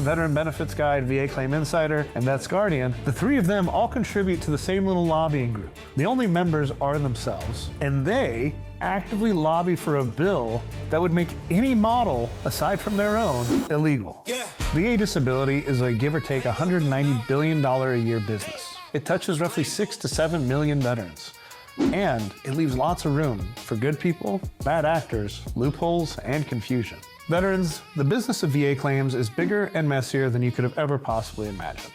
Veteran Benefits Guide, VA Claim Insider, and Vets Guardian, the three of them all contribute to the same little lobbying group. The only members are themselves, and they actively lobby for a bill that would make any model, aside from their own, illegal. VA disability is a give or take $190 billion a year business. It touches roughly 6 to 7 million veterans. And it leaves lots of room for good people, bad actors, loopholes, and confusion. Veterans, the business of VA claims is bigger and messier than you could have ever possibly imagined.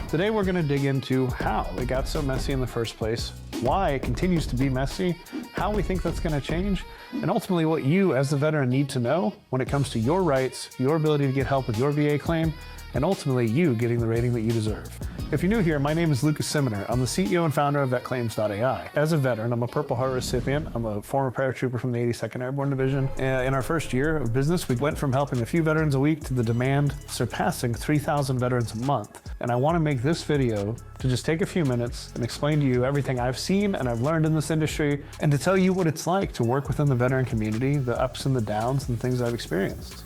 Today we're going to dig into how it got so messy in the first place, why it continues to be messy, how we think that's going to change, and ultimately what you as the veteran need to know when it comes to your rights, your ability to get help with your VA claim, and ultimately you getting the rating that you deserve. If you're new here, my name is Lucas Siminer. I'm the CEO and founder of VetClaims.ai. As a veteran, I'm a Purple Heart recipient. I'm a former paratrooper from the 82nd Airborne Division. In our first year of business, we went from helping a few veterans a week to the demand surpassing 3,000 veterans a month. And I want to make this video to just take a few minutes and explain to you everything I've seen and I've learned in this industry, and to tell you what it's like to work within the veteran community, the ups and the downs and things I've experienced.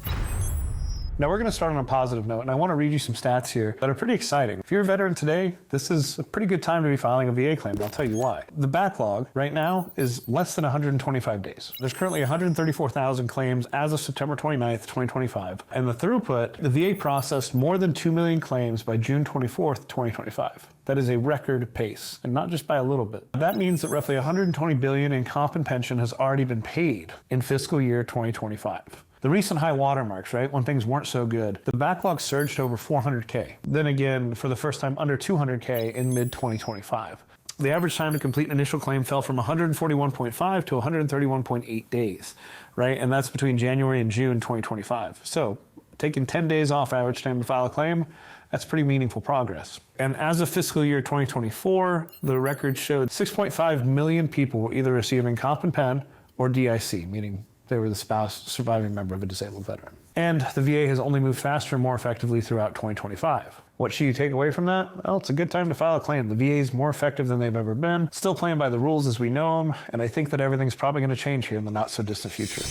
Now we're going to start on a positive note, and I want to read you some stats here that are pretty exciting. If you're a veteran today, this is a pretty good time to be filing a VA claim, and I'll tell you why. The backlog right now is less than 125 days. There's currently 134,000 claims as of September 29th, 2025, and the throughput, the VA processed more than 2 million claims by June 24th, 2025. That is a record pace, and not just by a little bit. That means that roughly $120 billion in comp and pension has already been paid in fiscal year 2025. The recent high watermarks, right, when things weren't so good, the backlog surged to over 400K. Then again, for the first time, under 200K in mid-2025. The average time to complete an initial claim fell from 141.5 to 131.8 days, right? And that's between January and June 2025. So taking 10 days off average time to file a claim, that's pretty meaningful progress. And as of fiscal year 2024, the record showed 6.5 million people were either receiving comp and pen or DIC, meaning they were the spouse, surviving member of a disabled veteran. And the VA has only moved faster and more effectively throughout 2025. What should you take away from that? Well, it's a good time to file a claim. The VA is more effective than they've ever been, still playing by the rules as we know them, and I think that everything's probably going to change here in the not so distant future.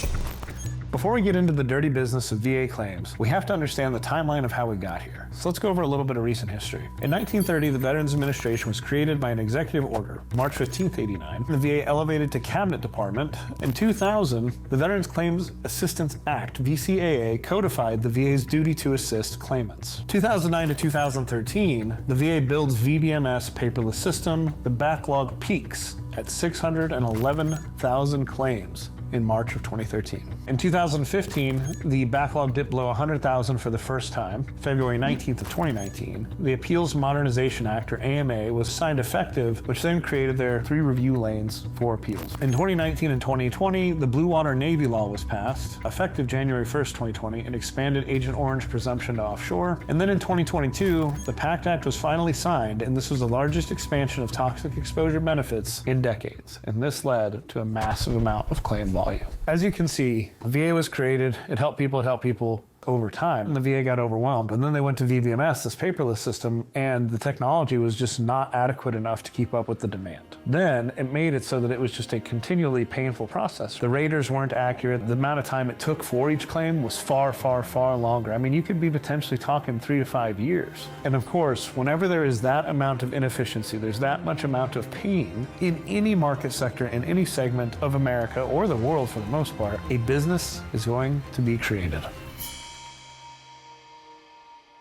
Before we get into the dirty business of VA claims, we have to understand the timeline of how we got here. So let's go over a little bit of recent history. In 1930, the Veterans Administration was created by an executive order. March 15th, 89, the VA elevated to Cabinet Department. In 2000, the Veterans Claims Assistance Act, VCAA, codified the VA's duty to assist claimants. 2009 to 2013, the VA builds VBMS paperless system. The backlog peaks at 611,000 claims in March of 2013. In 2015, the backlog dipped below 100,000 for the first time. February 19th of 2019, the Appeals Modernization Act, or AMA, was signed effective, which then created their 3 review lanes for appeals. In 2019 and 2020, the Blue Water Navy Law was passed, effective January 1st, 2020, and expanded Agent Orange presumption to offshore. And then in 2022, the PACT Act was finally signed, and this was the largest expansion of toxic exposure benefits in decades. And this led to a massive amount of claim volume. As you can see, VA was created, it helped people over time. The VA got overwhelmed, and then they went to VBMS, this paperless system, and the technology was just not adequate enough to keep up with the demand. Then it made it so that it was just a continually painful process. The raters weren't accurate. The amount of time it took for each claim was far, far, far longer. I mean, you could be potentially talking 3 to 5 years. And of course, whenever there is that amount of inefficiency, there's that much amount of pain in any market sector, in any segment of America or the world for the most part, a business is going to be created.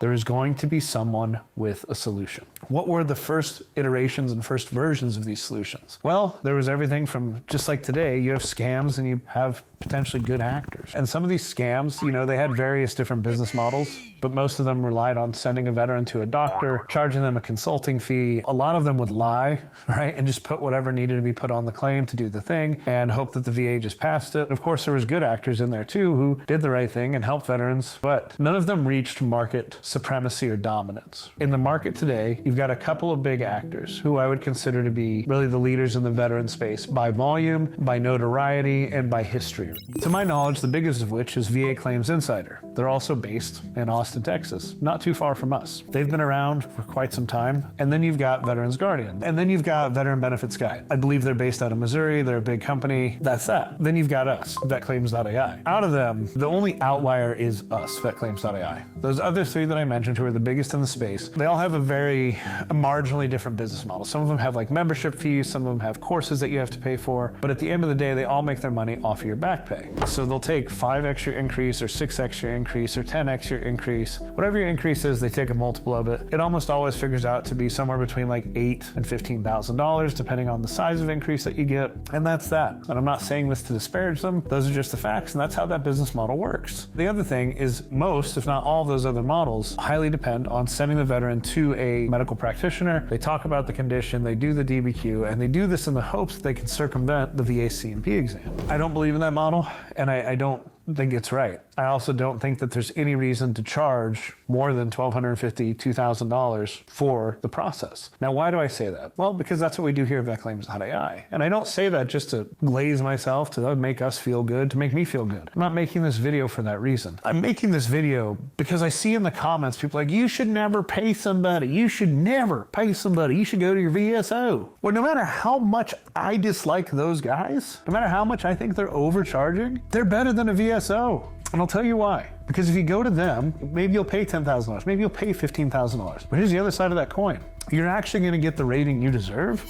There is going to be someone with a solution. What were the first iterations and first versions of these solutions? Well, there was everything from, just like today, you have scams and you have potentially good actors. And some of these scams, you know, they had various different business models, but most of them relied on sending a veteran to a doctor, charging them a consulting fee. A lot of them would lie, right, and just put whatever needed to be put on the claim to do the thing and hope that the VA just passed it. Of course, there was good actors in there too who did the right thing and helped veterans, but none of them reached market supremacy or dominance. In the market today, you've got a couple of big actors who I would consider to be really the leaders in the veteran space by volume, by notoriety, and by history. group. To my knowledge, the biggest of which is VA Claims Insider. They're also based in Austin, Texas, not too far from us. They've been around for quite some time. And then you've got Veterans Guardian. And then you've got Veteran Benefits Guide. I believe they're based out of Missouri. They're a big company. That's that. Then you've got us, VetClaims.ai. Out of them, the only outlier is us, VetClaims.ai. Those other three that I mentioned, who are the biggest in the space, they all have a marginally different business model. Some of them have like membership fees, some of them have courses that you have to pay for, but at the end of the day, they all make their money off of your back pay. So they'll take 5x your increase or 6x your increase or 10x your increase. Whatever your increase is, they take a multiple of it. It almost always figures out to be somewhere between like $8,000 and $15,000, depending on the size of increase that you get. And that's that. And I'm not saying this to disparage them. Those are just the facts, and that's how that business model works. The other thing is most, if not all of those other models, highly depend on sending the veteran to a medical practitioner. They talk about the condition, they do the DBQ, and they do this in the hopes that they can circumvent the VA C&P exam. I don't believe in that model, and I don't think it's right. I also don't think that there's any reason to charge more than $1,250, $2,000 for the process. Now, why do I say that? Well, because that's what we do here at VetClaims.ai. And I don't say that just to glaze myself, to make us feel good, to make me feel good. I'm not making this video for that reason. I'm making this video because I see in the comments people like, you should never pay somebody. You should never pay somebody. You should go to your VSO. Well, no matter how much I dislike those guys, no matter how much I think they're overcharging, they're better than a VSO. And I'll tell you why. Because if you go to them, maybe you'll pay $10,000, maybe you'll pay $15,000. But here's the other side of that coin. You're actually going to get the rating you deserve.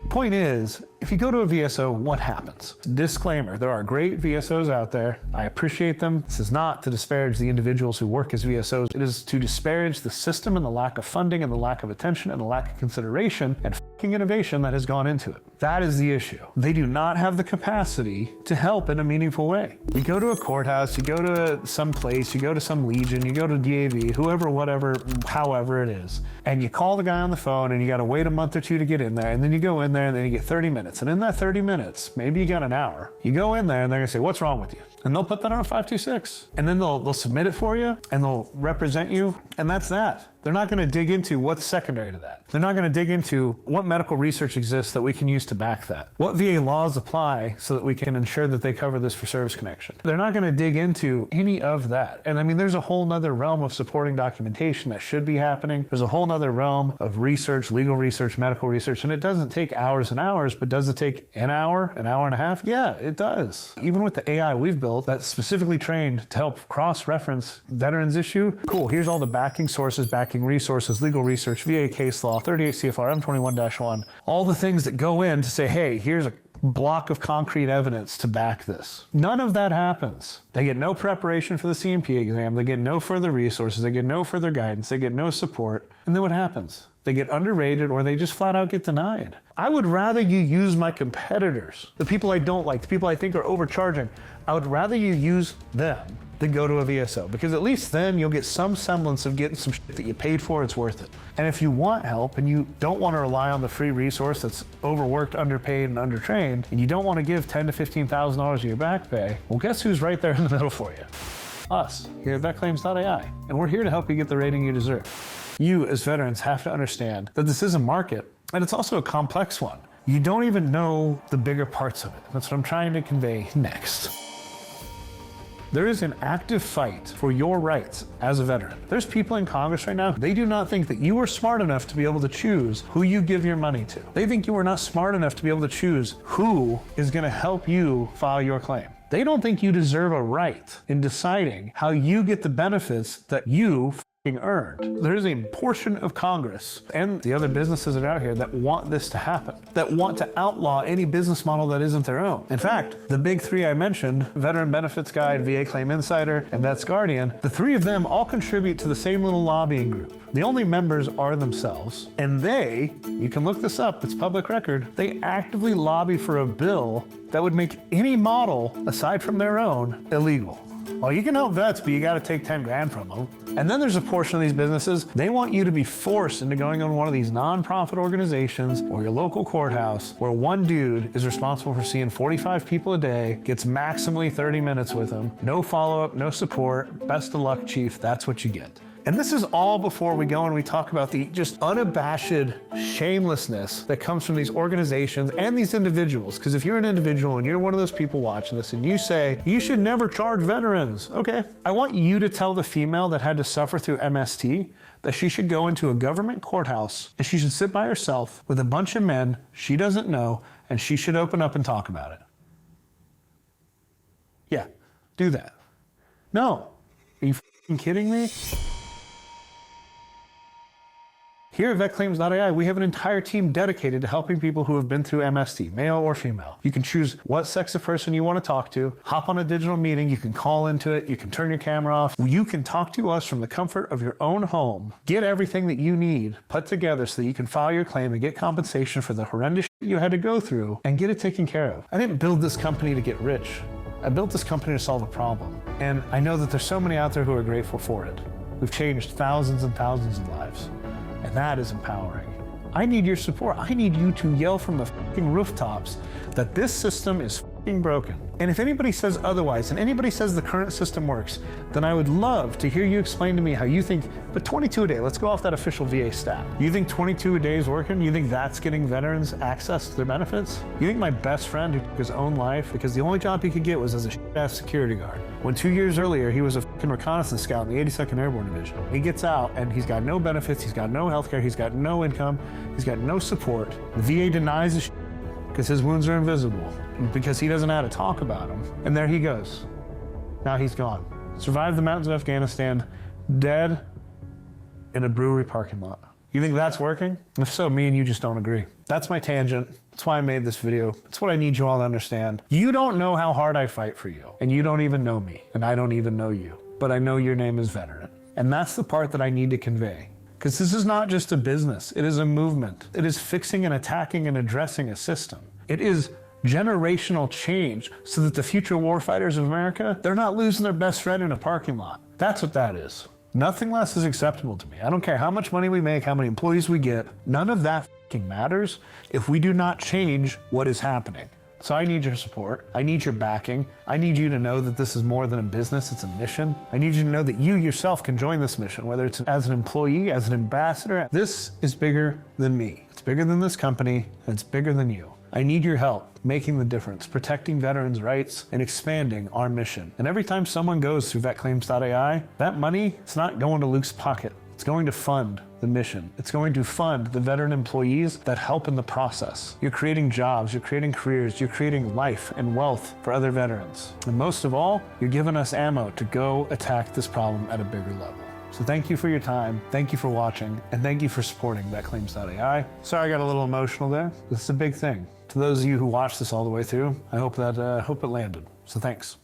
Point is, if you go to a VSO, what happens? Disclaimer, there are great VSOs out there. I appreciate them. This is not to disparage the individuals who work as VSOs. It is to disparage the system and the lack of funding and the lack of attention and the lack of consideration and fucking innovation that has gone into it. That is the issue. They do not have the capacity to help in a meaningful way. You go to a courthouse, you go to some place, you go to some Legion, you go to DAV, whoever, whatever, however it is, and you call the guy on the phone and you got to wait a month or two to get in there, and then you go in there and then you get 30 minutes. And in that 30 minutes, maybe you got an hour, you go in there and they're gonna say, what's wrong with you? And they'll put that on a 526. And then they'll submit it for you and they'll represent you. And that's that. They're not gonna dig into what's secondary to that. They're not gonna dig into what medical research exists that we can use to back that. What VA laws apply so that we can ensure that they cover this for service connection. They're not gonna dig into any of that. And I mean, there's a whole nother realm of supporting documentation that should be happening. There's a whole nother realm of research, legal research, medical research, and it doesn't take hours and hours, but does it take an hour and a half? Yeah, it does. Even with the AI we've built that's specifically trained to help cross-reference veterans issue, cool, here's all the backing sources, backing resources, legal research, VA case law, 38 CFR M21-1, all the things that go in to say, hey, here's a block of concrete evidence to back this. None of that happens. They get no preparation for the C&P exam, they get no further resources, they get no further guidance, they get no support, and then what happens? They get underrated or they just flat out get denied. I would rather you use my competitors, the people I don't like, the people I think are overcharging. I would rather you use them than go to a VSO, because at least then you'll get some semblance of getting some shit that you paid for, it's worth it. And if you want help and you don't want to rely on the free resource that's overworked, underpaid, and undertrained, and you don't want to give $10,000 to $15,000 of your back pay, well, guess who's right there in the middle for you? Us, here at VetClaims.ai. And we're here to help you get the rating you deserve. You, as veterans, have to understand that this is a market, and it's also a complex one. You don't even know the bigger parts of it. That's what I'm trying to convey next. There is an active fight for your rights as a veteran. There's people in Congress right now, they do not think that you are smart enough to be able to choose who you give your money to. They think you are not smart enough to be able to choose who is gonna help you file your claim. They don't think you deserve a right in deciding how you get the benefits that you earned. There is a portion of Congress and the other businesses that are out here that want this to happen, that want to outlaw any business model that isn't their own. In fact, the big three I mentioned, Veteran Benefits Guide, VA Claim Insider, and Vets Guardian, the three of them all contribute to the same little lobbying group. The only members are themselves, and they, you can look this up, it's public record, they actively lobby for a bill that would make any model, aside from their own, illegal. Well, you can help vets, but you got to take 10 grand from them. And then there's a portion of these businesses, they want you to be forced into going on one of these nonprofit organizations or your local courthouse where one dude is responsible for seeing 45 people a day, gets maximally 30 minutes with them, no follow-up, no support, best of luck, chief, that's what you get. And this is all before we go and we talk about the just unabashed shamelessness that comes from these organizations and these individuals. Because if you're an individual and you're one of those people watching this and you say, you should never charge veterans, okay. I want you to tell the female that had to suffer through MST that she should go into a government courthouse and she should sit by herself with a bunch of men she doesn't know, and she should open up and talk about it. Yeah, do that. No, are you f***ing kidding me? Here at VetClaims.ai, we have an entire team dedicated to helping people who have been through MST, male or female. You can choose what sex of person you want to talk to, hop on a digital meeting, you can call into it, you can turn your camera off. You can talk to us from the comfort of your own home, get everything that you need put together so that you can file your claim and get compensation for the horrendous shit you had to go through and get it taken care of. I didn't build this company to get rich. I built this company to solve a problem. And I know that there's so many out there who are grateful for it. We've changed thousands and thousands of lives. And that is empowering. I need your support. I need you to yell from the fucking rooftops that this system is fucking broken. And if anybody says otherwise, and anybody says the current system works, then I would love to hear you explain to me how you think, but 22 a day, let's go off that official VA stat. You think 22 a day is working? You think that's getting veterans access to their benefits? You think my best friend who took his own life because the only job he could get was as a shit-ass security guard, when 2 years earlier he was a fucking reconnaissance scout in the 82nd Airborne Division. He gets out and he's got no benefits, he's got no healthcare, he's got no income, he's got no support. The VA denies his shit because his wounds are invisible, because he doesn't know how to talk about them. And there he goes. Now he's gone. Survived the mountains of Afghanistan, dead in a brewery parking lot. You think that's working? If so, me and you just don't agree. That's my tangent. That's why I made this video. It's what I need you all to understand. You don't know how hard I fight for you, and you don't even know me, and I don't even know you. But I know your name is Veteran. And that's the part that I need to convey. Because this is not just a business, it is a movement. It is fixing and attacking and addressing a system. It is generational change so that the future warfighters of America, they're not losing their best friend in a parking lot. That's what that is. Nothing less is acceptable to me. I don't care how much money we make, how many employees we get. None of that fucking matters if we do not change what is happening. So I need your support. I need your backing. I need you to know that this is more than a business, it's a mission. I need you to know that you yourself can join this mission, whether it's as an employee, as an ambassador. This is bigger than me. It's bigger than this company, and it's bigger than you. I need your help making the difference, protecting veterans' rights, and expanding our mission. And every time someone goes through VetClaims.ai, that money, it's not going to Luke's pocket. It's going to fund the mission. It's going to fund the veteran employees that help in the process. You're creating jobs, you're creating careers, you're creating life and wealth for other veterans. And most of all, you're giving us ammo to go attack this problem at a bigger level. So thank you for your time, thank you for watching, and thank you for supporting VetClaims.ai. Sorry I got a little emotional there. This is a big thing. To those of you who watched this all the way through, I hope it landed. So thanks.